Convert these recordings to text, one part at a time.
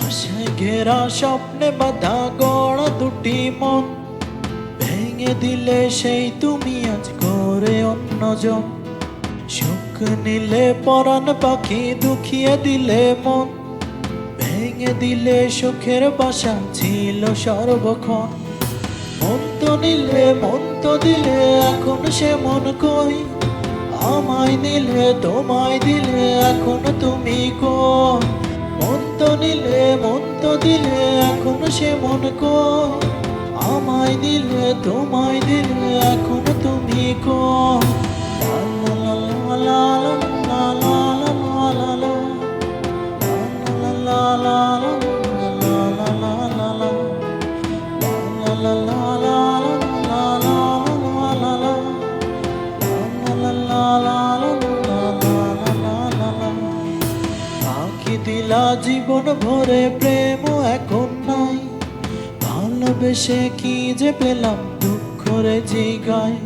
আশায় ঘেরা স্বপ্নে বাঁধা গড়া দুটি মন ভেঙে দিলে সেই তুমি আজ করে অন্যজন। সুখ নিলে পরাণ পাখি দুঃখিয়ে দিলে মন, ভেঙে দিলে সুখের বাসা ছিল সর্বক্ষণ। মন তো নিলে মন তো দিলে এখন সে মন কই, আমায় নিলে তোমায় দিলে এখন তুমি কই। মন তো নিলে মন তো দিলে এখন সে মন কই, আমায় দিলে তোমায় দিলে এখন তুমি কই। ফাঁকি দিলা জীবন ভরে প্রেম এখন নাই, ভালোবেসে কি যে পেলাম দুঃখ রে জিগায়।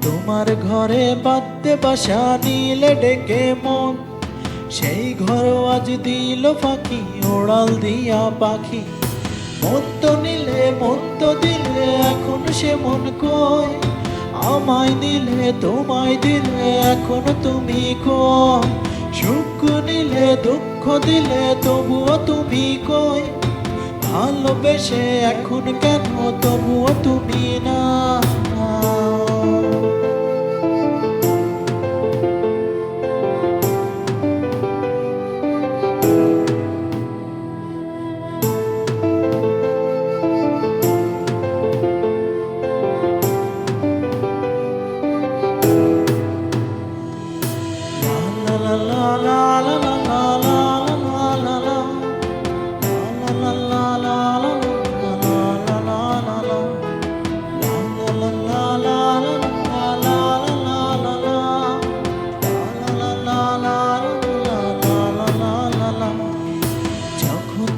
তোমার ঘরে বাঁধতে বাসা নিলে ডেকে মন, সেই ঘর আজ দিল ফাঁকি ওড়াল দিয়া পাখি। মন তো নিলে মন তো দিলে এখন সে মন কই, আমায় দিলে তোমায় দিলে এখন তুমি কই। সুখ নিলে দুঃখ দিলে তবুও তুমি কই, ভালোবেসে এখন কেন তবুও তুমি না।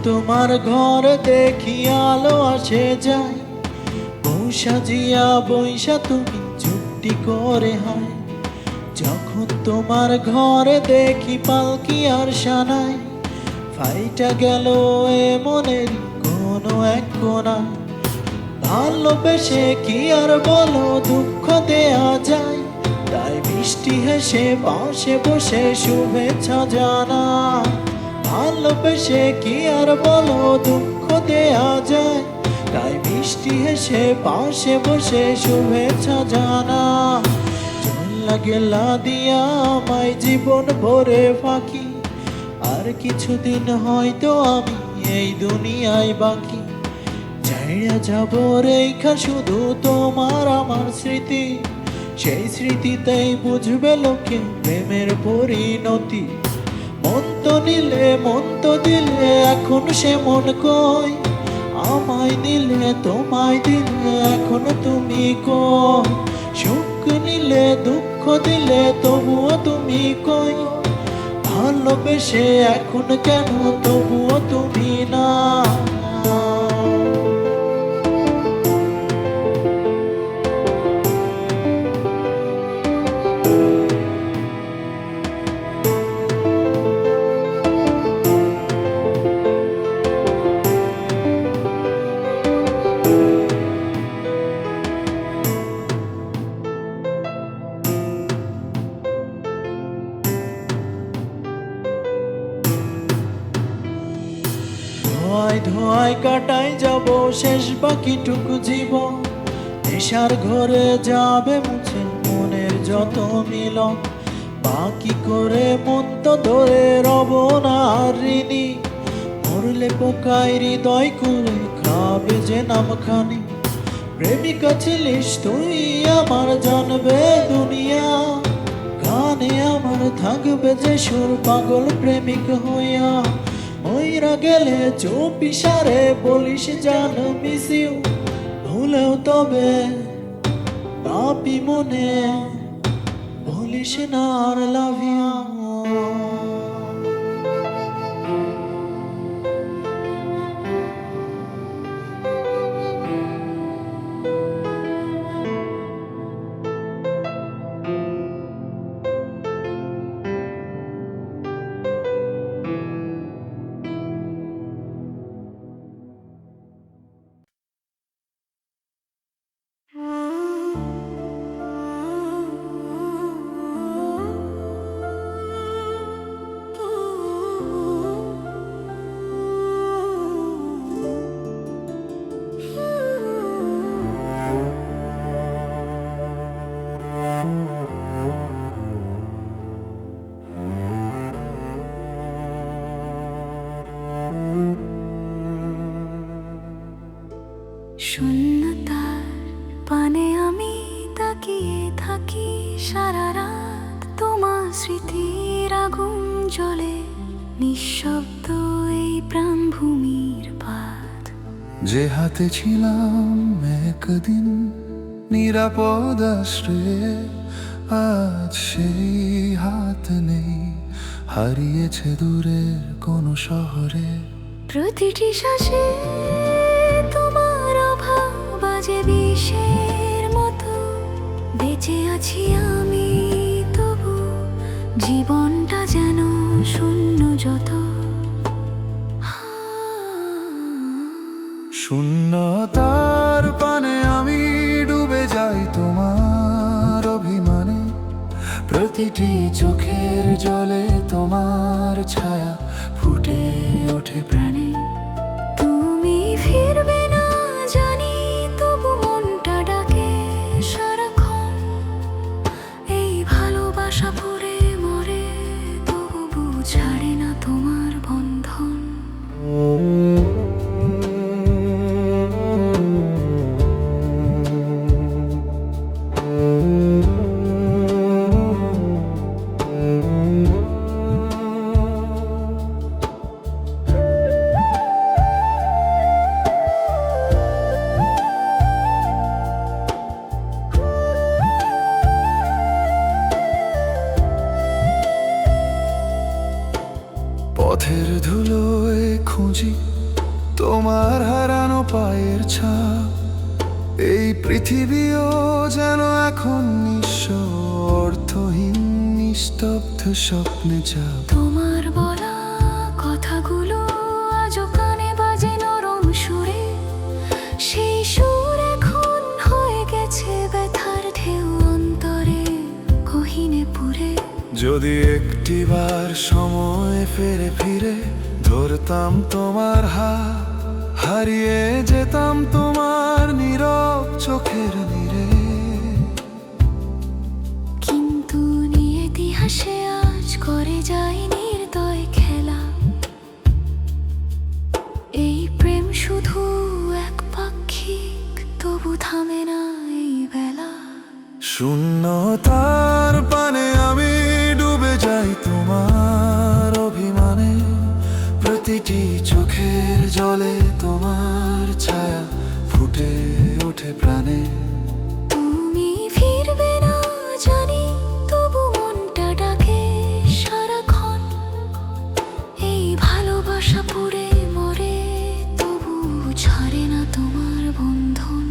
তোমার ঘর দেখি আলো আসে যায়, বৈশা জিয়া বৈশা তুমি চুপটি করে হয়। যখন তোমার ঘরে দেখি পালকি আর সানাই, ফাইটা গেল এ মনের কোনো এক কোনা। ভালোবেসে কি আর বলো দুঃখ দেয়া যায়, তাই মিষ্টি হেসে পাশে বসে শুভেচ্ছা জানা। ভালোবেসে কি আর বলো দুঃখ দেয়া যায়, তাই মিষ্টি হেসে পাশে বসে শুভেচ্ছা জানা। চল্লা গেলা দিয়া আমায় জীবন ভরে ফাঁকি, আর কিছুদিন হয়তো আমি এই দুনিয়ায় বাকি। ছাইড়া যাব রেখা শুধু তোমার আমার স্মৃতি, সেই স্মৃতিতেই বুঝবে লোকে প্রেমের পরিণতি। মন তো নিলে মন তো দিলে এখন সে মন কই, আমায় নিলে তোমায় দিলে এখন তুমি কই। সুখ নিলে দুঃখ দিলে তবুও তুমি কই, ভালোবেসে এখন কেন তবুও তুমি না। ধোয়ায় ধোয়ায় কাটাই যাব শেষ বাকিটুকু জীবন, নেশার ঘরে যাবে মুছে মনের যত মিলন। বাকি করে মন তো ধরে রব না ঋণী, মরলে পোকায় হৃদয় করে খাবে যে নামখানি। প্রেমিকা ছিলিস তুই আমার জানবে দুনিয়া, গানে আমার থাকবে যে সুর পাগল প্রেমিক হইয়া। ময়রা ভুইলা গেলে চুপি সারে বলিস জান মিস ইউ, ভুলেও তবে পাপি মনে বলিস না আর লাভ ইউ। শূন্যতার পানে আমি তাকিয়ে থাকি সারা রাত, তোমার স্মৃতির আগুন জ্বলে নিঃশব্দ এই প্রাণভূমির পাত। যে হাতে ছিলাম একদিন নিরাপদ আশ্রয়ে, আজ সেই হাত নেই, হারিয়েছে দূরের কোনো শহরে। প্রতিটি শ্বাসে তোমার অভাব বাজে বিষের মতো, বেঁচে আছি আমি তবু জীবনটা যেন শূন্য যত। শূন্যতার পানে আমি ডুবে যাই তোমার অভিমানে, প্রতিটি চোখের জলে তোমার ছায়া ফুটে ওঠে প্রাণে। তুমি ফিরবে না জানি, তবু মনটা ডাকে সারাক্ষণ। এই ভালোবাসা পড়ে মরে, তবু ছাড়ে না তোমার বন্ধন। পথের ধুলোয় খুঁজি তোমার হারানো পায়ের ছাপ, এই পৃথিবীও যেন এখন নিঃস্ব, অর্থহীন নিস্তব্ধ স্বপ্নে চাপ। তোমার বলা কথাগুলো আজও কানে বাজে নরম সুরে, সেই সুর এখন হয়ে গেছে ব্যথার ঢেউ অন্তরে গহীনে পুরে। যদি একটিবার সময় ফিরে ফিরে ধরতাম তোমার হাত, হারিয়ে যেতাম তোমার নীরব চোখের নীরে। কিন্তু নিয়তি হাসে আজ করে যায় নির্দয় খেলা, এই প্রেম শুধু এক পাক্ষিক, তবু থামে না এই বেলা। শূন্যতার পানে আমি ডুবে যাই তোমার অভিমানে, প্রতিটি চোখের জলে তোমার ছায়া ফুটে ওঠে প্রাণে। তুমি ফিরবে না জানি, তবু মনটা ডাকে সারাক্ষণ। এই ভালোবাসা পুড়ে মরে, তবু ছাড়ে না তোমার বন্ধন।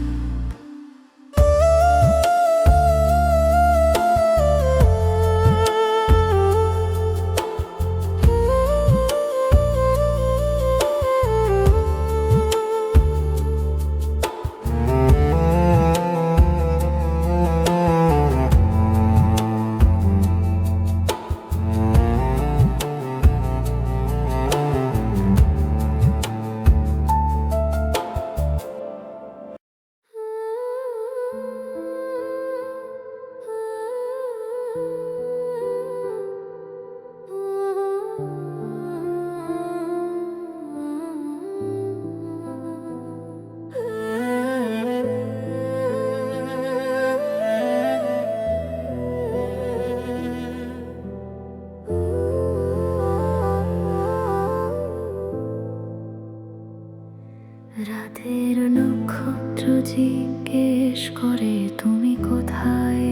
রাতের নক্ষত্র জিজ্ঞেস করে তুমি কোথায়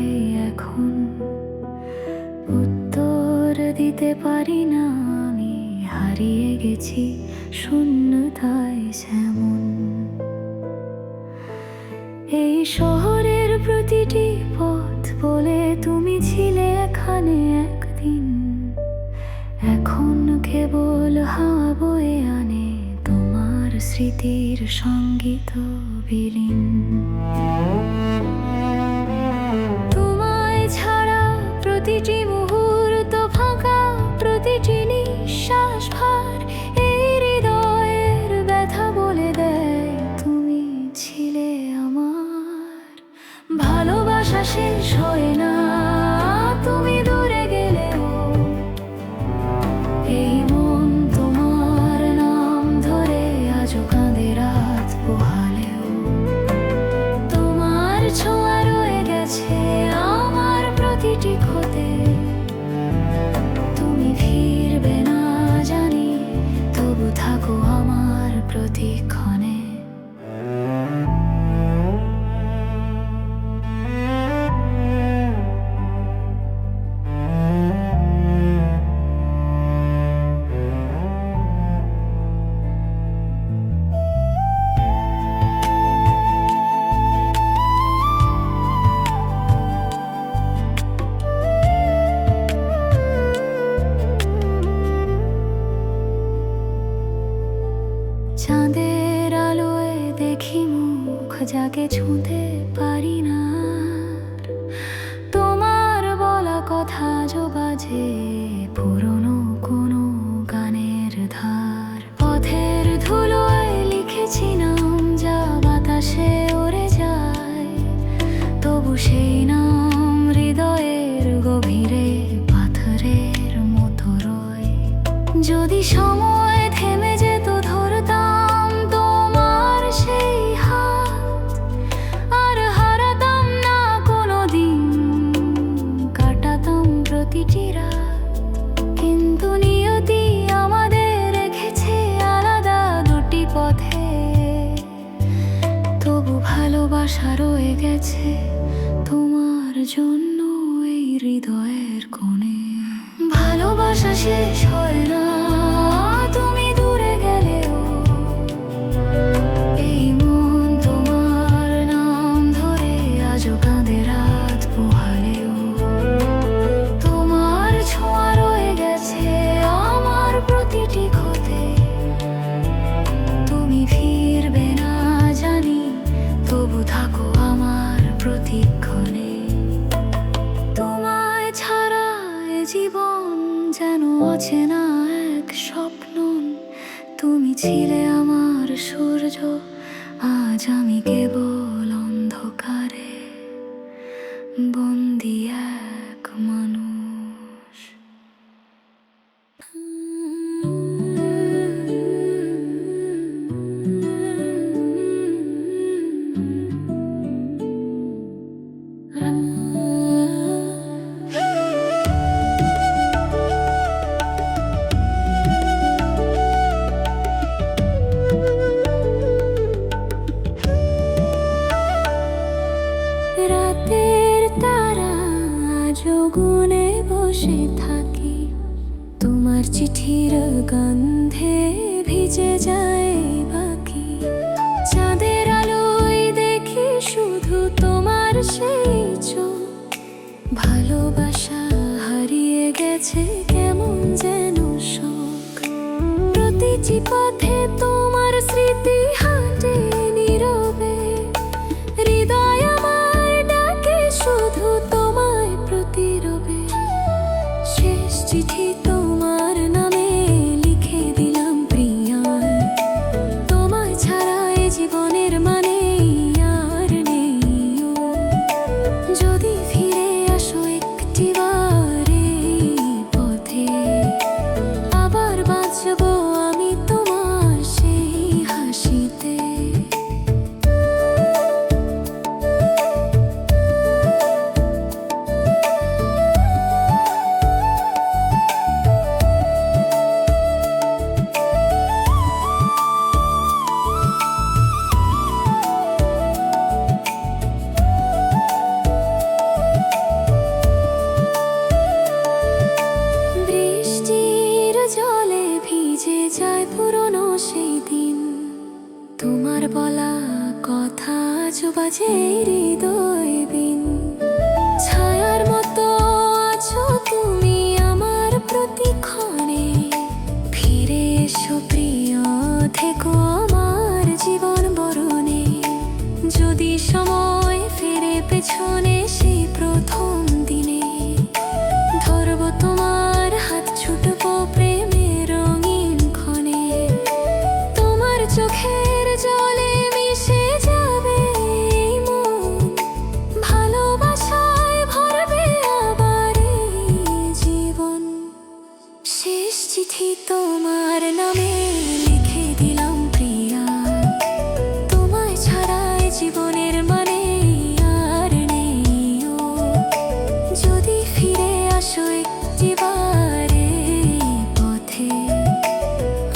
এখন। উত্তর দিতে পারি না, আমি হারিয়ে গেছি শূন্যতায় যেমন। এই শহরের প্রতিটি পথ বলে তুমি ছিলে এখানে একদিন। এখন কেবল হাওয়া বয়ে আনে তোমার স্মৃতির সঙ্গীত বিলীন। তোমায় ছাড়া প্রতিটি মুহূর্ত ফাঁকা, প্রতিটি নিঃশ্বাস ভার। এই হৃদয়ের ব্যথা বলে দেয় তুমি ছিলে আমার। ভালোবাসা শেষ হয় না তুমি দূরে গেলেও। এই মন তোমার নাম ধরে আজও কাঁদে রাত পোহালেও। তোমার ছোঁয়া রয়ে গেছে আমার প্রতিটি ক্ষতে। তুমি ফিরবে না জানি, তবু থাকো আমার প্রতিক্ষণে। চাঁদের আলোয় দেখি মুখ যাকে ছুঁতে পারি না। তোমার বলা কথা আজও বাজে পুরনো কোনো গানের ধার। পথের ধুলোয় লিখেছি নাম যা বাতাসে উড়ে যায়, তবু সেই নাম হৃদয়ের গভীরে পাথরের মতো রয়। যদি সময় থেমে যেত ধরতাম তোমার সেই হাত, আর হারাতাম না কোনোদিন, কাটাতাম প্রতিটি রাত। কিন্তু নিয়তি আমাদের রেখেছে আলাদা দুটি পথে, তবু ভালোবাসা রয়ে গেছে তোমার জন্য এই হৃদয়ের কোণে। ভালোবাসা শেষ হয় না তুমি দূরে গেলেও। এই মন তোমার নাম ধরে আজও কাঁদে রাত পোহালেও। তোমার ছোঁয়া রয়ে গেছে আমার প্রতিটি ক্ষতে। তুমি ফিরবে না জানি, তবু থাকো আমার প্রতিক্ষণে। তোমায় ছাড়া এ জীবন যেন অচেনা এক স্বপ্ন। তুমি ছিলে আমার সূর্য, আজ আমি কেবল অন্ধকারে বন্দি এক মানুষ। রাতের তারা আজও গুনে বসে থাকি, তোমার চিঠির গন্ধে ভিজে যায় বাকি। চাঁদের আলোয় দেখি শুধু তোমার সেই চোখ। ভালোবাসা হারিয়ে গেছে কেমন যেন শোক। প্রতিটি পথে তোমার স্মৃতি হাঁটে নীরবে। হৃদয় আমার ডাকে শুধু তোমায় প্রতিরবে। শেষ চিঠি তোমার নামে লিখে দিলাম প্রিয়ায়। তোমায় ছাড়া এ জীবনের মানে আর নেই। যদি ফিরে আসো একটিবার এই পথে, আবার বাঁচবো আমি তোমার সেই হাসিতে। যায় পুরনো সেই দিন। তোমার বলা কথা আজ বাজে হৃদয় বিন। ছায়ার মতো আছো তুমি আমার প্রতিক্ষণে, ফিরে এসো প্রিয়, থেকো আমার জীবন বরণে। যদি সময় ফিরে পেছনে সেই প্রথম দিনে, ধরব তোমার হাত, ছুটবো প্রেমের রঙিন ক্ষণে। তোমার চোখের জলে মিশে যাবে এই মন, ভালোবাসায় ভরবে আবার এই জীবন। শেষ চিঠি তোমার নামে লিখে দিলাম প্রিয়া, তোমায় ছাড়াই জীবনের মানে আর নেই ও। যদি ফিরে আসো একটিবার এই পথে,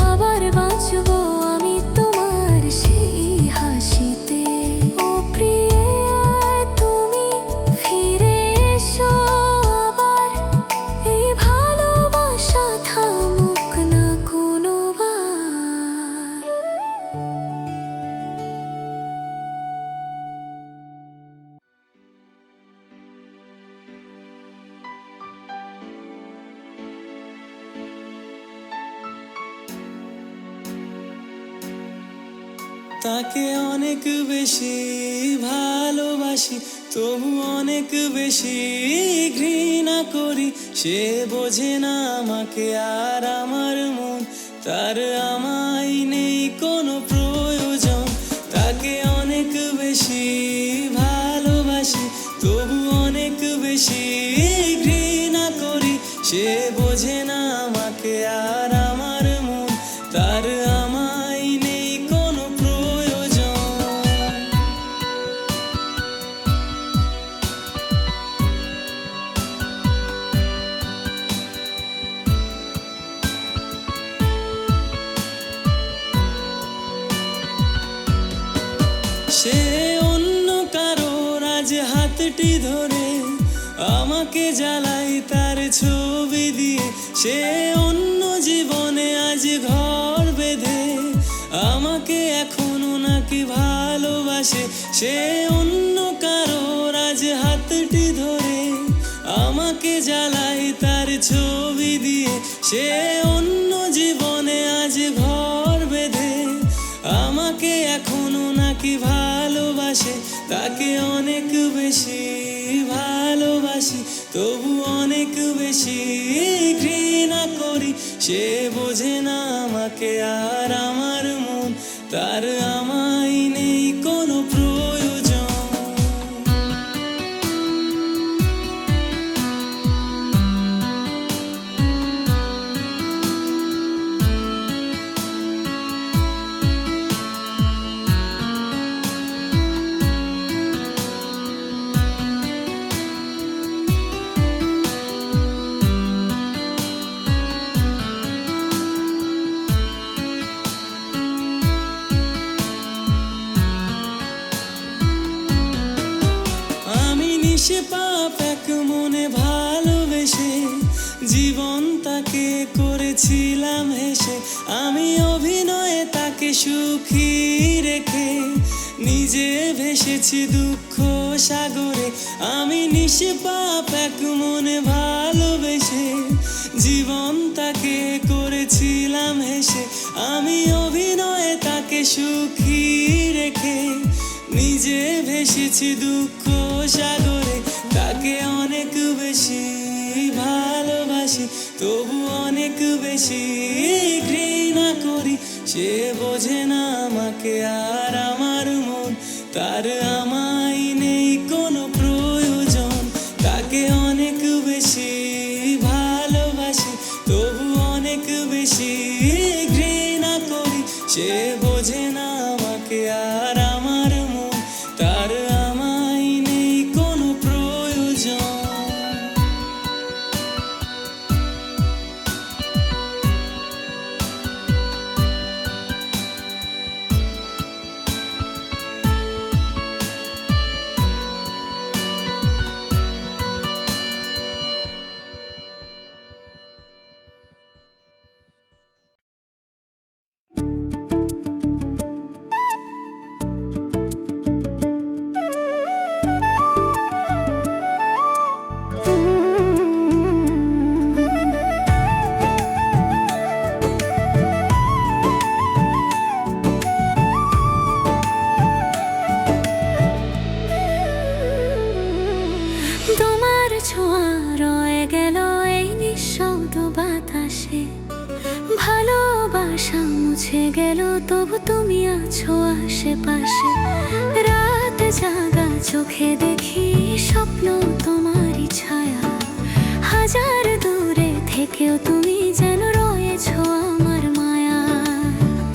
আবার বাঁচবো আমি তোমার সেই হাসিতে। ও প্রিয়া তুমি ফিরে এসো আবার, এই ভালোবাসা থামুক না কোনোবার। তাকে অনেক বেশি ভালোবাসি, তবু অনেক বেশি ঘৃণা করি। সে বোঝে না আমাকে আর আমার মন, তার আমায় নেই কোনো প্রয়োজন। তাকে অনেক বেশি ভালোবাসি, তবু অনেক বেশি ঘৃণা করি। সে বোঝে না আমাকে আর আমার মন, তার আমায় নেই কোনো প্রয়োজন। সে অন্য কারোর আজ হাতটি ধরে আমাকে জ্বালাই তার ছবি দিয়ে। সে অন্য জীবনে আজ ঘর বেঁধে আমাকে এখনো নাকি ভালোবাসে। সে অন্য কারোর আজ হাতটি ধরে আমাকে জ্বালাই তার ছবি দিয়ে। সে অন্য জীবনে আজ ঘর বেঁধে আমাকে এখনো নাকি ভালোবাসে। তাকে অনেক বেশি ভালোবাসি, তবু অনেক বেশি ঘৃণা করি। সে বোঝে না আমাকে আর আমার মন, তার আমায় নেই কোনো প্রয়োজন। সে পাপ এক মনে ভালোবেসে জীবন তাকে করেছিলাম হেসে। আমি অভিনয়ে তাকে সুখী রেখে নিজে ভেসেছি দুঃখ সাগরে। আমি নিষ্পাপ এক মনে ভালোবেসে জীবন তাকে করেছিলাম হেসে। আমি অভিনয়ে তাকে সুখী রেখে নিজে ভেসেছি দুঃখ সাগরে। তাকে অনেক বেশি ভালোবাসি, তবু অনেক বেশি ঘৃণা করি। সে বোঝে না আমাকে আর আমার মন, তার আমায় নেই কোনো প্রয়োজন। তাকে অনেক বেশি ভালোবাসি, তবু অনেক বেশি ঘৃণা করি। সে বোঝে না আমাকে আর আমার মন, তার জমে গেল তবু তুমি আছো আশেপাশে। রাত জাগা চোখে দেখি স্বপ্ন তোমারই ছায়া। হাজার দূরে থেকেও তুমি যেন রয়েছো আমার মায়া।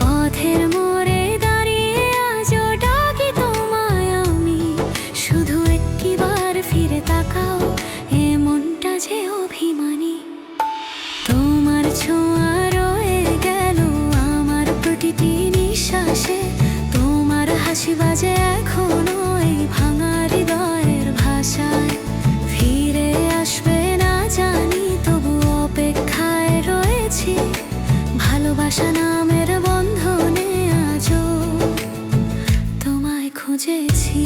পথের মোড়ে দাঁড়িয়ে আজও ডাকি তোমায় আমি, শুধু একটিবার ফিরে তাকাও, এ মনটা যে অভিমানী। তোমার ছোঁয়া রয়ে গেল আমার প্রতিটি নিঃশ্বাসে। তোমার হাসি বাজে এখনো এই ভাঙা হৃদয়ের ভাষায়। ফিরে আসবে না জানি তবু অপেক্ষায় রয়েছি। ভালোবাসা নামের বন্ধনে আজও তোমায় খুঁজেছি।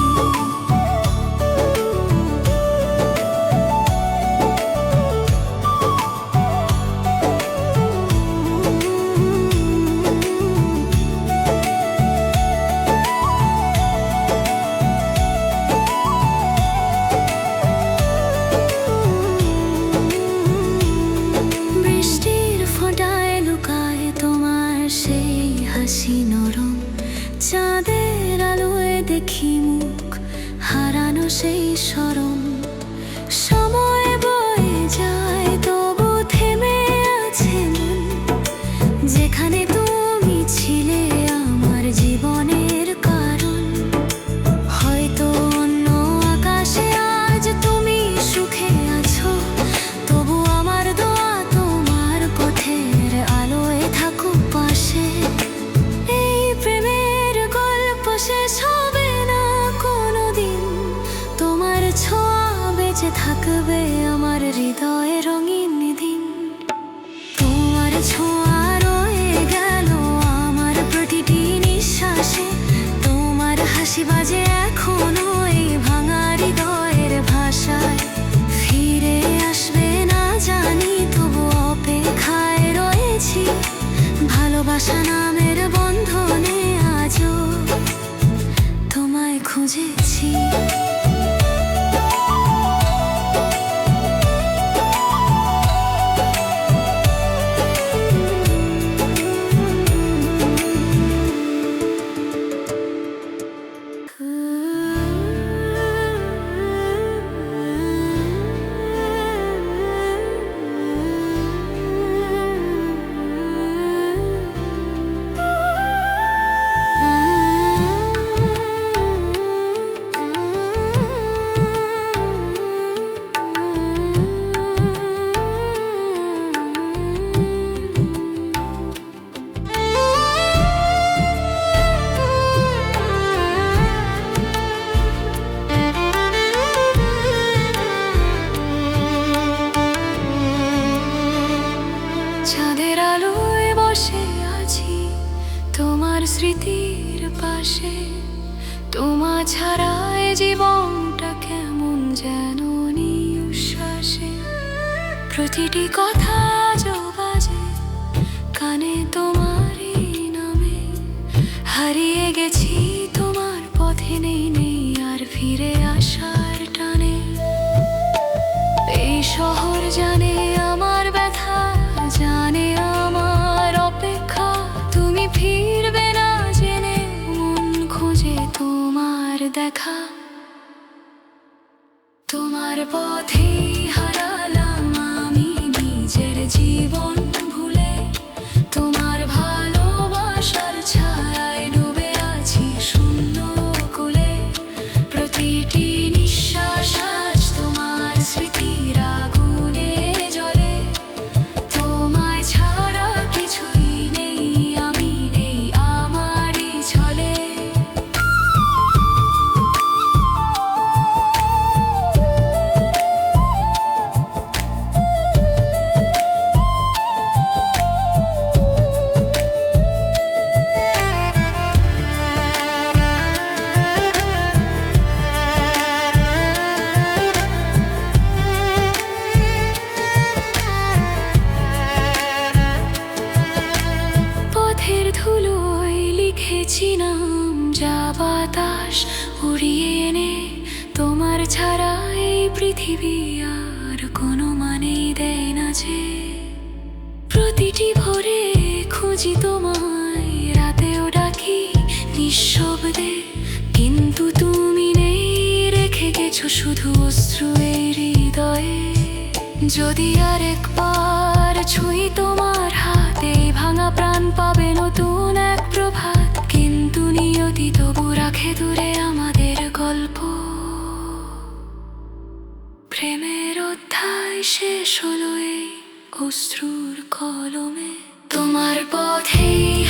বৃষ্টির ফোঁটায় লুকায় তোমার সেই হাসি নরম। চাঁদের আলোয় দেখি মুখ হারানো সেই শরম। সময় বয়ে যায় তবু থেমে আছে মন, যেখানে তুমি ছিলে আমার জীবনের কারণ। হয়তো অন্য আকাশে আজ তুমি সুখে আছো, তবু আমার দোয়া তোমার পথের আলোয় থাকো পাশে। এই প্রেমের গল্প শেষ হবে না কোনোদিন, তোমার ছোঁয়া বেঁচে থাকবে আমার হৃদয়ে রঙিন দিন। তোমার ছোঁয়া রয়ে গেল আমার প্রতিটি নিঃশ্বাসে। তোমার হাসি বাজে এখনো এই ভাঙা হৃদয়ের ভাষায়। ফিরে আসবে না জানি তবু অপেক্ষায় রয়েছি। ভালোবাসা নামের বন্ধনে আজও তোমায় খুঁজেছি। চাঁদের আলোয় বসে আছি তোমার স্মৃতির পাশে। তোমা ছাড়া এ জীবনটা কেমন যেন নিঃশ্বাসে। প্রতিটি কথা আজও বাজে কানে তোমারই নামে। হারিয়ে গেছি তোমার পথে, নেই নেই আর ফিরে আসার টানে। এই শহর জানে আমার ব্যথা, জানে আমার অপেক্ষা। তুমি ফিরবে না জেনে মন খোঁজে তোমার দেখা। তোমার পথেই হারালাম আমি নিজের জীবন ভুলে। তোমার ভালোবাসার ছায়ায় ডুবে আছি শূন্য কোলে। প্রতিটি নিঃশ্বাস আজ তোমার স্মৃতির আগুনে জ্বলে। তোমায় ছাড়া কিছুই নেই, আমি নেই আমারই ছলে। পথের ধুলোয় লিখেছি নাম, যা বাতাস উড়িয়ে এনে। তোমার ছাড়া এই পৃথিবী আর কোনো মানেই দেয় না যে। প্রতিটি ভোরে খুঁজি তোমায় রেখেছো শুধু অশ্রু এই হৃদয়ে। যদি আরেকবার ছুঁই তোমার হাতে, এই ভাঙা প্রাণ পাবে নতুন এক প্রভাত। কিন্তু নিয়তি তবু রাখে দূরে আমাদের গল্প। প্রেমের অধ্যায় শেষ হলো এই অশ্রুর কলমে। তোমার পথেই